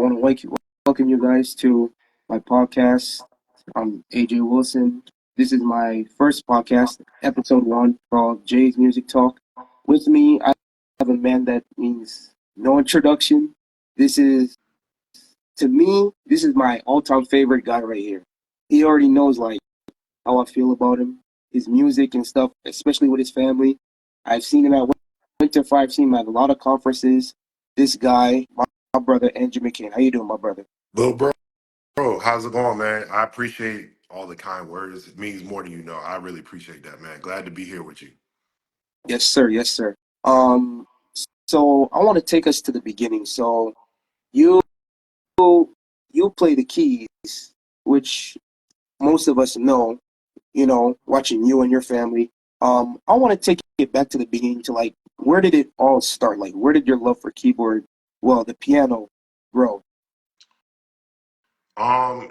want to welcome you guys to my podcast. I'm AJ Wilson. This is my first podcast, episode one, called Jay's Music Talk. With me, I have a man that means no introduction. This is, to me, this is my all-time favorite guy right here. He already knows like how I feel about him, his music and stuff, especially with his family. I've seen him at Winter Fire. I've seen him at a lot of conferences. This guy, my brother Andrew Mckain. How you doing, my brother? Little bro, how's it going, man? I appreciate all the kind words. It means more than you know. I really appreciate that, man. Glad to be here with you. Yes, sir. Yes, sir. Um, so I want to take us to the beginning. So you you play the keys, which most of us know. Watching you and your family. I want to take it back to the beginning to like where did it all start? Like where did your love for keyboard, well, the piano, grow?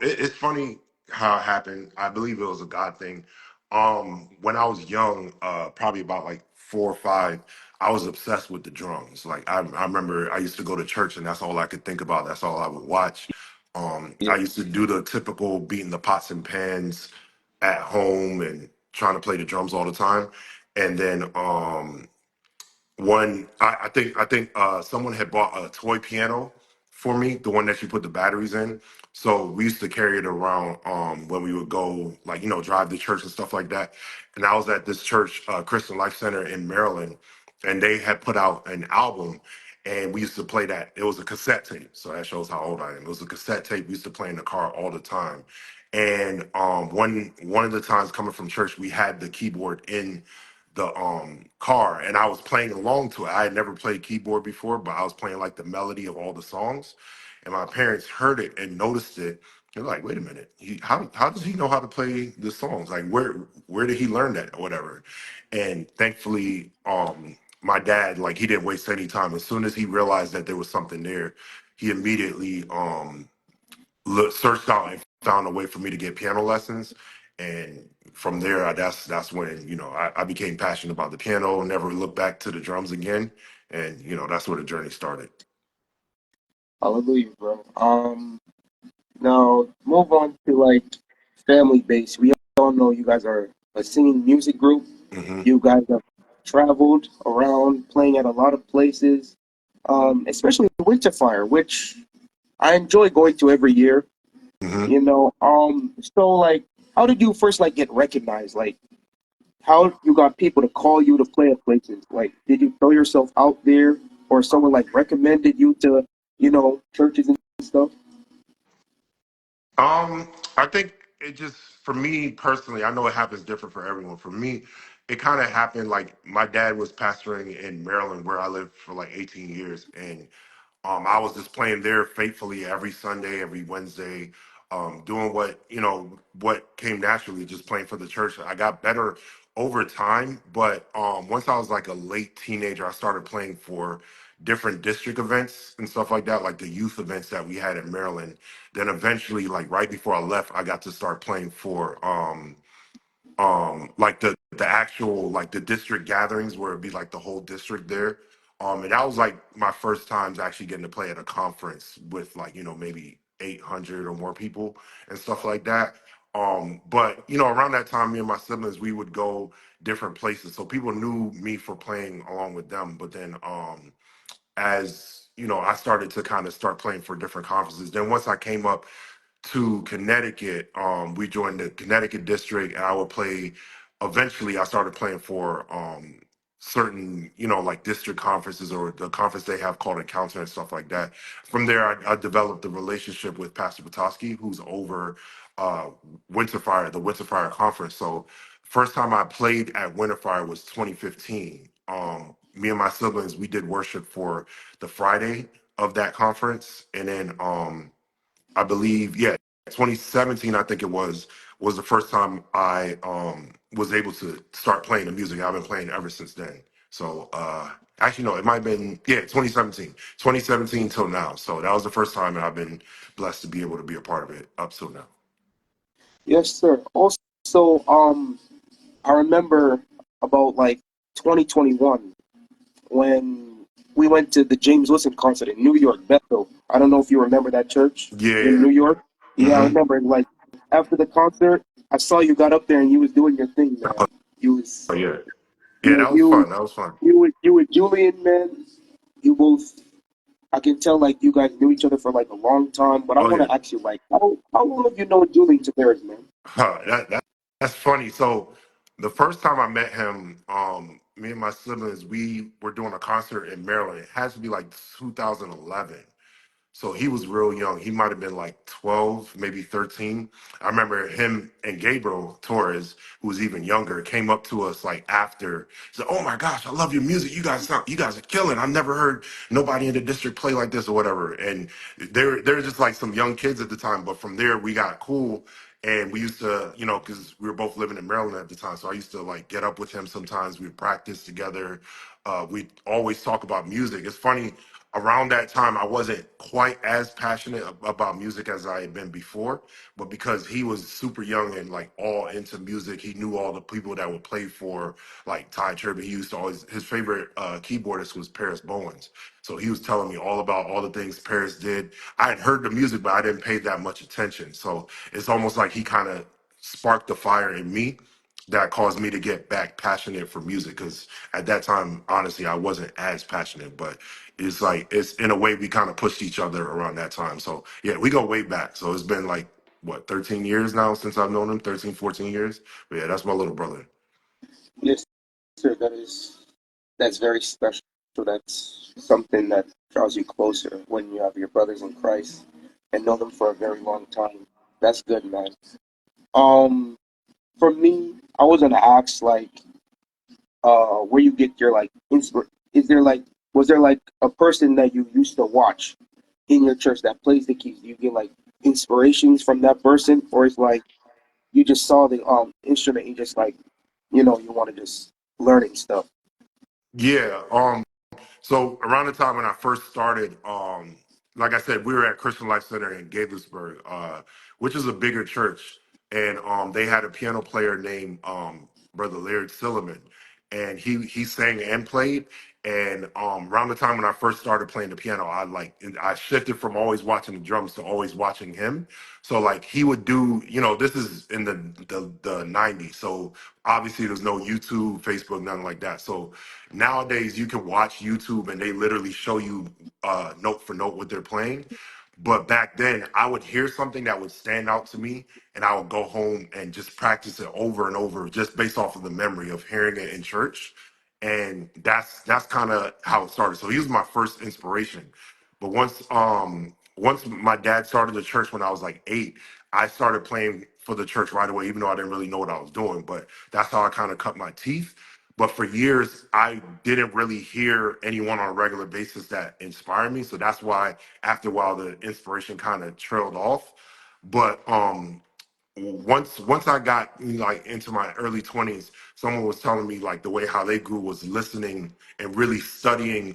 It's funny how it happened. I believe it was a God thing. When I was young, probably about like 4 or 5, I was obsessed with the drums. Like I remember I used to go to church and that's all I could think about. That's all I would watch. I Yeah. used to do the typical beating the pots and pans at home and trying to play the drums all the time. And then one I think someone had bought a toy piano for me, the one that you put the batteries in. So we used to carry it around when we would go, like, drive to church and stuff like that. And I was at this church, Christian Life Center in Maryland, and they had put out an album, and we used to play that. It was a cassette tape, so that shows how old I am. It was a cassette tape we used to play in the car all the time. And one of the times coming from church, we had the keyboard in the car, and I was playing along to it. I had never played keyboard before, but I was playing like the melody of all the songs. And my parents heard it and noticed it. They're like, "Wait a minute, how does he know how to play the songs? Like where did he learn that or whatever?" And thankfully, my dad, like, he didn't waste any time. As soon as he realized that there was something there, he immediately searched out and found a way for me to get piano lessons. And from there, that's when I became passionate about the piano. Never looked back to the drums again, and that's where the journey started. Hallelujah, bro. Now move on to like family base. We all know you guys are a singing music group. Hmm. You guys have traveled around playing at a lot of places, especially Winterfire, which I enjoy going to every year. Hmm. So like, how did you first like get recognized? Like, how you got people to call you to play at places? Like, did you throw yourself out there, or someone like recommended you to, churches and stuff? I think it just, for me personally, I know it happens different for everyone. For me, it kind of happened like my dad was pastoring in Maryland, where I lived for like 18 years, and I was just playing there faithfully every Sunday, every Wednesday, doing what came naturally, just playing for the church. I got better over time, but once I was like a late teenager, I started playing for different district events and stuff like that, like the youth events that we had in Maryland. Then eventually, like right before I left, I got to start playing for like the actual, like the district gatherings where it'd be like the whole district there. And that was like my first times actually getting to play at a conference with, like, maybe 800 or more people and stuff like that. But around that time, me and my siblings, we would go different places, so people knew me for playing along with them. But then as I started to kind of start playing for different conferences. Then once I came up to Connecticut, we joined the Connecticut district, and I would play. Eventually, I started playing for certain, like district conferences or the conference they have called Encounter and stuff like that. From there, I developed a relationship with Pastor Petoskey, who's over uh, Winterfire, the Winterfire conference. So, first time I played at Winterfire was 2015. Me and my siblings, we did worship for the Friday of that conference, and then I believe, yeah, 2017, I think it was the first time I was able to start playing the music. I've been playing ever since then. So actually no, it might have been, yeah, 2017. 2017 till now. So that was the first time, and I've been blessed to be able to be a part of it up till now. Yes, sir. Also, I remember about like 2021 when we went to the James Wilson concert in New York, Bethel. I don't know if you remember that church Yeah, in yeah. New York. Yeah, I Hmm. remember. Like after the concert, I saw you got up there and you was doing your thing, man. You was Oh yeah, yeah. you That was you fun. That was fun. you with Julian, man. You both. I can tell like you guys knew each other for like a long time. But I Oh want yeah. to ask you like how long have you known Julian Tavares, man? Huh, that's funny. So the first time I met him, me and my siblings, we were doing a concert in Maryland. It has to be like 2011. So he was real young. He might have been like 12, maybe 13. I remember him and Gabriel Torres, who was even younger, came up to us like after. Said, "Oh my gosh, I love your music. You guys are killing. I've never heard nobody in the district play like this or whatever." And they're just like some young kids at the time. But from there, we got cool. And we used to, because we were both living in Maryland at the time. So I used to like get up with him sometimes. We'd practice together. We'd always talk about music. It's funny, around that time, I wasn't quite as passionate about music as I had been before. But because he was super young and like all into music, he knew all the people that would play for like Ty Tribbett. He used to always, his favorite keyboardist was Paris Bowens. So he was telling me all about all the things Paris did. I had heard the music, but I didn't pay that much attention. So it's almost like he kind of sparked the fire in me that caused me to get back passionate for music, because at that time, honestly, I wasn't as passionate. But it's like, it's in a way we kind of pushed each other around that time. So yeah, we go way back. So it's been like what, 13 years now since I've known him, 13, 14 years. But yeah, that's my little brother. Yes, sir. That's very special. That's something that draws you closer when you have your brothers in Christ and know them for a very long time. That's good, man. Um, for me, I was gonna ask like, where you get your like inspir. Is there like, was there like a person that you used to watch in your church that plays the keys? Do you get like inspirations from that person, or is like you just saw the instrument and you just like, you want to just learning stuff? Yeah. So around the time when I first started, like I said, we were at Christian Life Center in Gaithersburg, which is a bigger church, and they had a piano player named Brother Laird Silliman, and he sang and played. And around the time when I first started playing the piano, I shifted from always watching the drums to always watching him. So like he would do, this is in the 90s, so obviously there's no YouTube, Facebook, nothing like that. So nowadays, you can watch YouTube and they literally show you note for note what they're playing. But back then, I would hear something that would stand out to me, and I would go home and just practice it over and over, just based off of the memory of hearing it in church. And that's kind of how it started. So he was my first inspiration. But once my dad started the church when I was like 8, I started playing for the church right away, even though I didn't really know what I was doing. But that's how I kind of cut my teeth. But for years, I didn't really hear anyone on a regular basis that inspired me. So that's why after a while the inspiration kind of trailed off. But once I got like into my early 20s, someone was telling me like the way how they grew was listening and really studying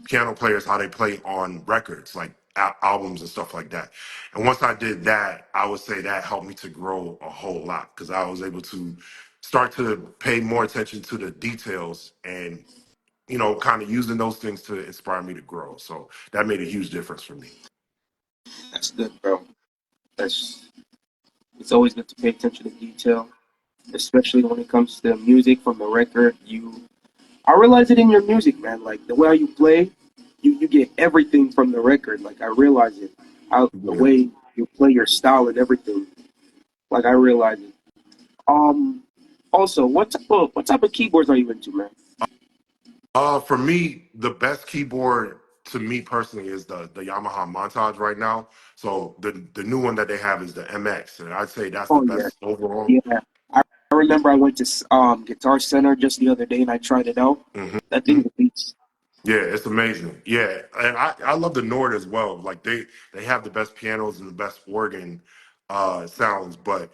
piano players, how they play on records, like albums and stuff like that. And once I did that, I would say that helped me to grow a whole lot, because I was able to start to pay more attention to the details, and kind of using those things to inspire me to grow. So that made a huge difference for me. That's good, bro. That's It's always good to pay attention to detail, especially when it comes to music from the record. I realize it in your music, man. Like the way you play, you get everything from the record. Like I realize it, how the Yeah. way you play your style and everything. Like I realize it. Um. Also, what type of keyboards are you into, man? For me, the best keyboard to me personally is the Yamaha Montage right now. So the new one that they have is the MX, and I'd say that's the Oh yeah, best overall. yeah. I remember I went to Guitar Center just the other day and I tried it out. That Hmm. thing beats. Yeah, it's amazing. Yeah, and I love the Nord as well. Like they have the best pianos and the best organ sounds, but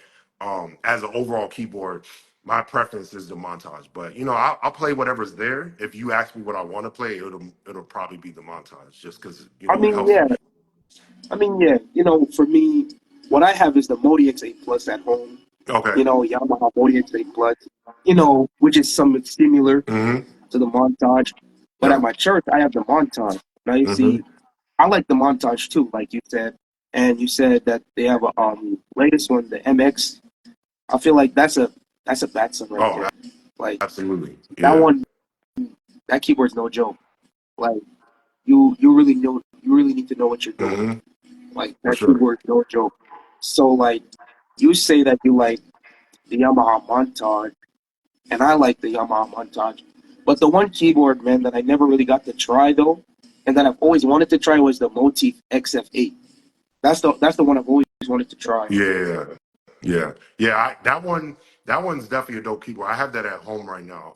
as an overall keyboard, my preference is the Montage. But I'll play whatever's there. If you ask me what I want to play, it'll probably be the Montage, just because I it mean, helps yeah. me. I mean, yeah. For me, what I have is the Modi X8 Plus at home. Okay. Yamaha Modi X8 Plus. Which is somewhat similar Hmm. to the Montage. But at Yeah. my church, I have the montage. Now you Hmm. see, I like the montage too, like you said, and you said that they have a latest one, the MX. I feel like that's a bad song right Oh, there. Like absolutely. that Yeah. one, that keyboard's no joke. Like you really need to know what you're doing. Hmm. Like For that sure. keyboard's no joke. So like you say that you like the Yamaha montage, and I like the Yamaha montage. But the one keyboard, man, that I never really got to try though, and that I've always wanted to try was the Motif XF8. That's the one I've always wanted to try. Yeah. Yeah. Yeah. That one's definitely a dope keyboard. I have that at home right now.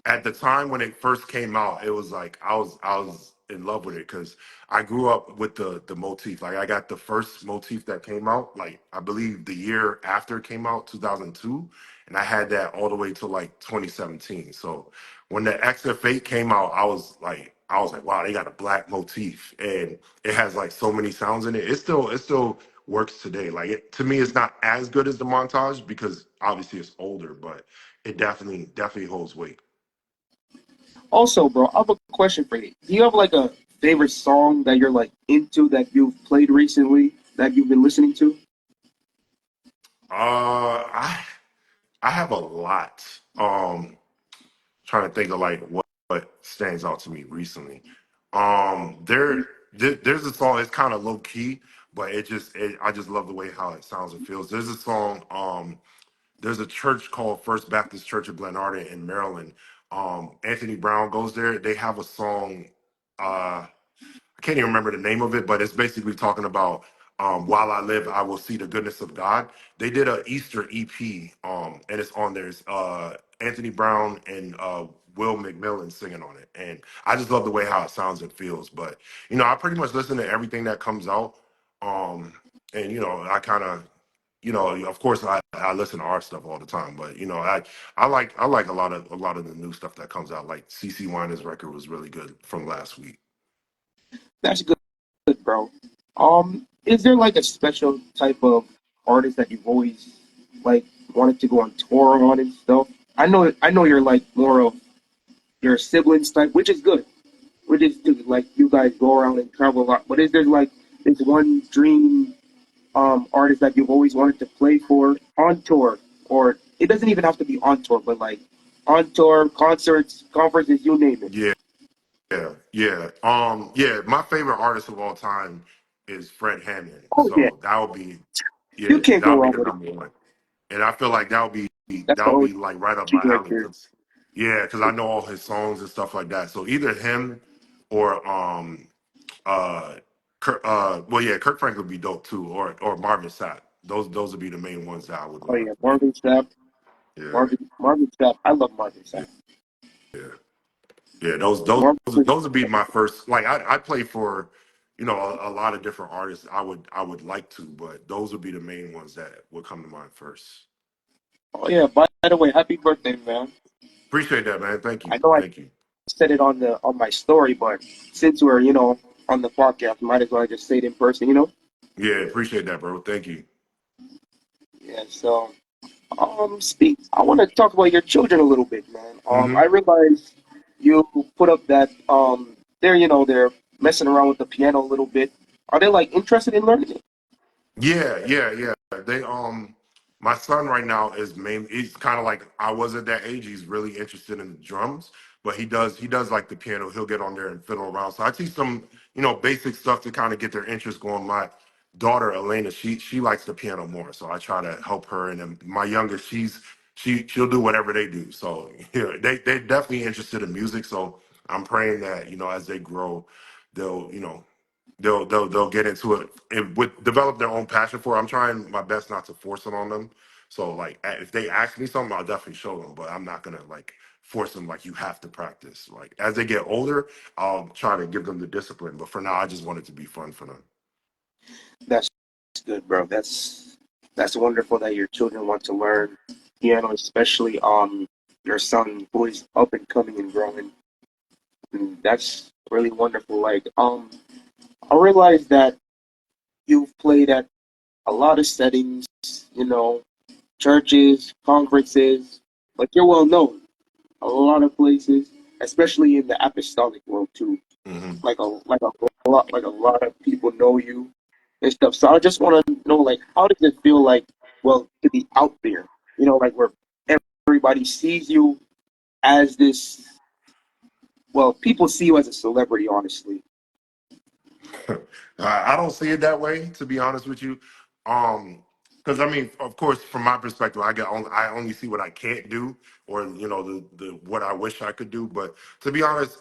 At the time when it first came out, it was like I was in love with it because I grew up with the motif. Like I got the first motif that came out, like I believe the year after it came out, 2002, and I had that all the way to like 2017. So when the XF8 came out, I was like, wow, they got a black motif, and it has like so many sounds in it. It still works today. Like to me, it's not as good as the montage because obviously it's older, but it definitely holds weight. Also, bro, I have a question for you. Do you have like a favorite song that you're like into that you've played recently that you've been listening to? I have a lot. Trying to think of like what stands out to me recently. There's a song. It's kind of low key, but I just love the way how it sounds and feels. There's a song. There's a church called First Baptist Church of Glenarden in Maryland. Anthony Brown goes there. They have a song. I can't even remember the name of it, but it's basically talking about while I live, I will see the goodness of God. They did a Easter EP, and it's on there. It's Anthony Brown and Will McMillan singing on it, and I just love the way how it sounds and feels. But I pretty much listen to everything that comes out, um, and I kind of. Of course, I listen to art stuff all the time, but I like a lot of the new stuff that comes out. Like CC Winer's record was really good from last week. That's good, bro. Is there like a special type of artist that you've always like wanted to go on tour on and stuff? I know you're like more of your siblings type, which is good. Which is good. Like you guys go around and travel a lot. But is there like this one dream artist that you've always wanted to play for on tour? Or it doesn't even have to be on tour, but like on tour, concerts, conferences, you name it. Yeah. Yeah, yeah. Yeah, my favorite artist of all time is Fred Hammond. Oh yeah. So that would be, You yeah, can't that go would be wrong the with it. number one. And I feel like that would be That's that the would OG be like right up my right alley there. because yeah, because I know all his songs and stuff like that. So either him or uh Kirk Franklin would be dope too, or Marvin Sapp. Those would be the main ones that I would Oh love yeah, to meet. Marvin Sapp. Yeah, Marvin Sapp. I love Marvin yeah, Sapp. yeah. Yeah, those would be my first. Like I play for, a lot of different artists. I would like to, but those would be the main ones that would come to mind first. Oh yeah. By the way, happy birthday, man. Appreciate that, man. Thank I you, know I thank you. said it on my story, but since we're on the podcast, might as well just say it in person. Yeah, appreciate that, bro. Thank you. Yeah. So speak. I want to talk about your children a little bit, man. I Hmm. realize you put up that they're messing around with the piano a little bit. Are they like interested in learning it? Yeah, yeah, yeah. My son right now is main. He's kind of like I was at that age. He's really interested in the drums, but he does like the piano. He'll get on there and fiddle around. So I teach them, basic stuff to kind of get their interest going. My daughter Elena, she likes the piano more, so I try to help her. And then my youngest, she'll do whatever they do. So they're definitely interested in music. So I'm praying that as they grow, they'll they'll get into it and with develop their own passion for it. I'm trying my best not to force it on them. So like if they ask me something, I'll definitely show them, but I'm not gonna like force them like you have to practice. Like as they get older, I'll try to give them the discipline. But for now, I just want it to be fun for them. That's good, bro. That's wonderful that your children want to learn piano, especially your son who is up and coming and growing. And that's really wonderful. Like I realize that you've played at a lot of settings, you know, churches, conferences, like you're well known a lot of places. especially in the apostolic world too. Hmm. Like a lot of people know you and stuff. So I just want to know, like, how does it feel like, well, to be out there? Like where everybody sees you as this. Well, people see you as a celebrity, honestly. I don't see it that way, to be honest with you. Because I mean, of course, from my perspective, I only see what I can't do, or the what I wish I could do. But to be honest,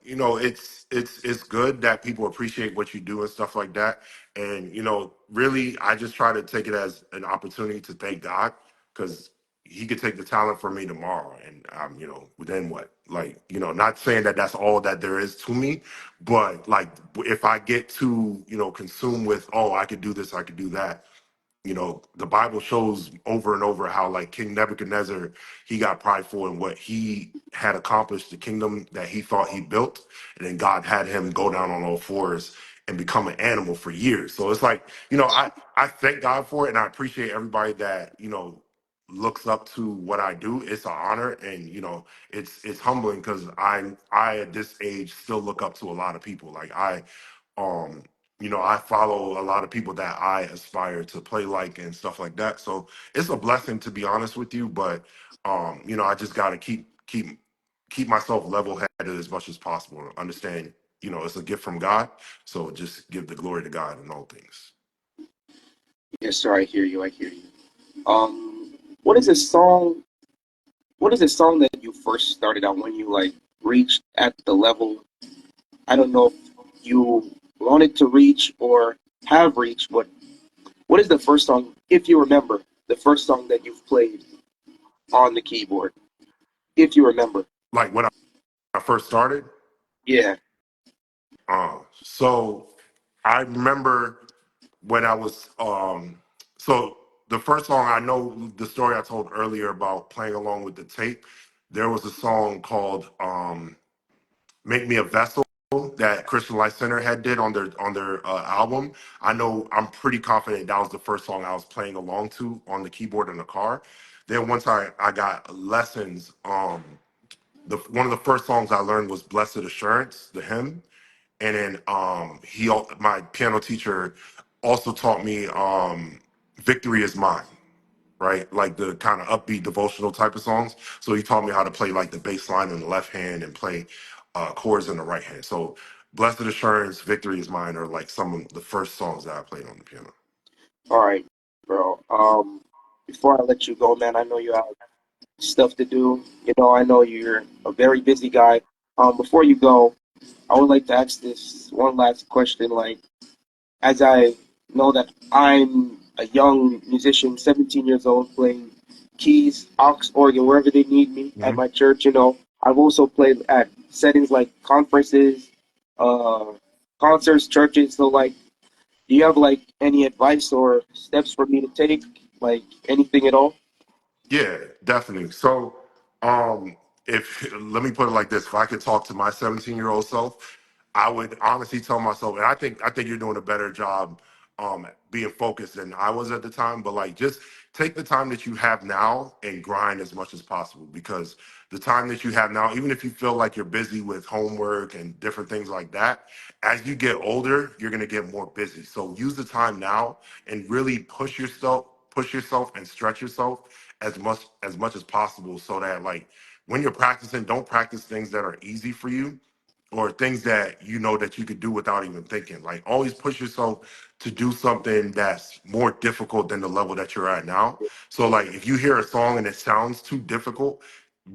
it's good that people appreciate what you do and stuff like that. And really, I just try to take it as an opportunity to thank God, because He could take the talent from me tomorrow, and then what? Like, not saying that that's all that there is to me, but like, if I get too, consumed with, oh, I could do this, I could do that, the Bible shows over and over how, like, King Nebuchadnezzar, he got prideful in what he had accomplished, the kingdom that he thought he built, and then God had him go down on all fours and become an animal for years. So it's like, I thank God for it, and I appreciate everybody that looks up to what I do. It's an honor, and it's humbling, because I at this age still look up to a lot of people. Like, um I follow a lot of people that I aspire to play like and stuff like that. So it's a blessing, to be honest with you. But I just gotta keep myself level headed as much as possible. Understand, it's a gift from God. So just give the glory to God in all things. Yes, sir. I hear you. I hear you. What is a song? What is a song that you first started out when you like reached at the level? I don't know if you wanted to reach or have reached, but what is the first song, if you remember, the first song that you've played on the keyboard, if you remember? Like when I first started. Yeah. So I remember when I was so the first song, I know the story I told earlier about playing along with the tape. There was a song called "Make Me a Vessel" that Christian Life Center had did on their album. I'm pretty confident that was the first song I was playing along to on the keyboard in the car. Then once I got lessons, the one of the first songs I learned was "Blessed Assurance," the hymn. And then my piano teacher also taught me "Victory Is Mine," right? Like the kind of upbeat devotional type of songs. So he taught me how to play like the bass line in the left hand and play chords in the right hand. So "Blessed Assurance," "Victory Is Mine" are like some of the first songs that I played on the piano. All right, bro. Before I let you go, man, I know you have stuff to do. I know you're a very busy guy. Before you go, I would like to ask this one last question. Like, as I know that I'm a young musician, 17 years old, playing keys, aux, organ, wherever they need me at Mhm. my church. I've also played at settings like conferences, uh, concerts, churches. So, like, do you have like any advice or steps for me to take? Like anything at all? Yeah, definitely. So, if let me put it like this: if I could talk to my 17-year-old self, I would honestly tell myself, and I think you're doing a better job, being focused than I was at the time. But like, just take the time that you have now and grind as much as possible, because the time that you have now, even if you feel like you're busy with homework and different things like that, as you get older, you're gonna get more busy. So use the time now and really push yourself and stretch yourself as much as possible, so that, like, when you're practicing, don't practice things that are easy for you, or things that you know that you could do without even thinking. Like, always push yourself to do something that's more difficult than the level that you're at now. So like, if you hear a song and it sounds too difficult,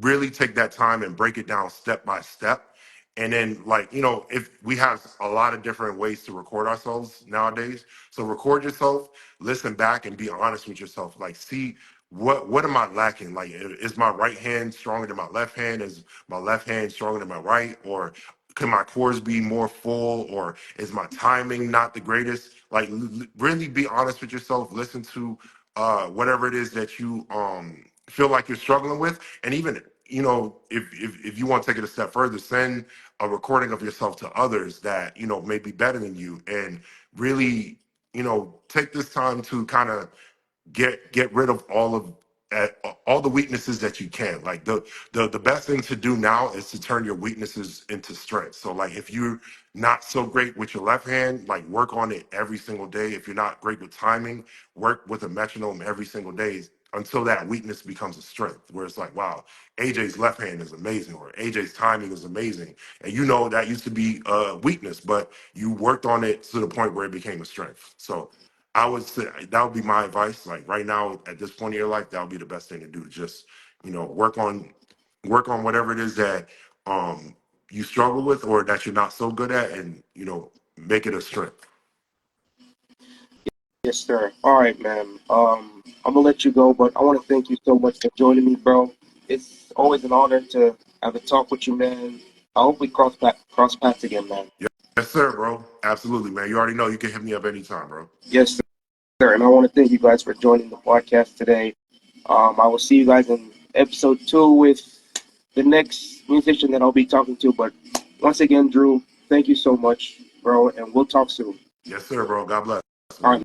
really take that time and break it down step by step. And then, like, if we have a lot of different ways to record ourselves nowadays, so record yourself, listen back, and be honest with yourself. Like, see, what am I lacking? Like, is my right hand stronger than my left hand? Is my left hand stronger than my right? Or can my chords be more full? Or is my timing not the greatest? Like, really be honest with yourself. Listen to whatever it is that you feel like you're struggling with. And even, if you want to take it a step further, send a recording of yourself to others that may be better than you, and really take this time to kind of get rid of all of at all the weaknesses that you can. Like the best thing to do now is to turn your weaknesses into strengths. So like if you're not so great with your left hand, like work on it every single day. If you're not great with timing, work with a metronome every single day until that weakness becomes a strength, where it's like, wow, AJ's left hand is amazing, or AJ's timing is amazing. And you know that used to be a weakness, but you worked on it to the point where it became a strength. So I would say that would be my advice. Like right now, at this point in your life, that would be the best thing to do. Just, work on whatever it is that you struggle with or that you're not so good at, and make it a strength. Yes, sir. All right, man. I'm gonna let you go, but I want to thank you so much for joining me, bro. It's always an honor to have a talk with you, man. I hope we cross paths again, man. Yes, sir, bro. Absolutely, man. You already know you can hit me up anytime, bro. Yes, sir. And I want to thank you guys for joining the podcast today. I will see you guys in episode 2 with the next musician that I'll be talking to. But once again, Drew, thank you so much, bro, and we'll talk soon. Yes, sir, bro. God bless, All right. man.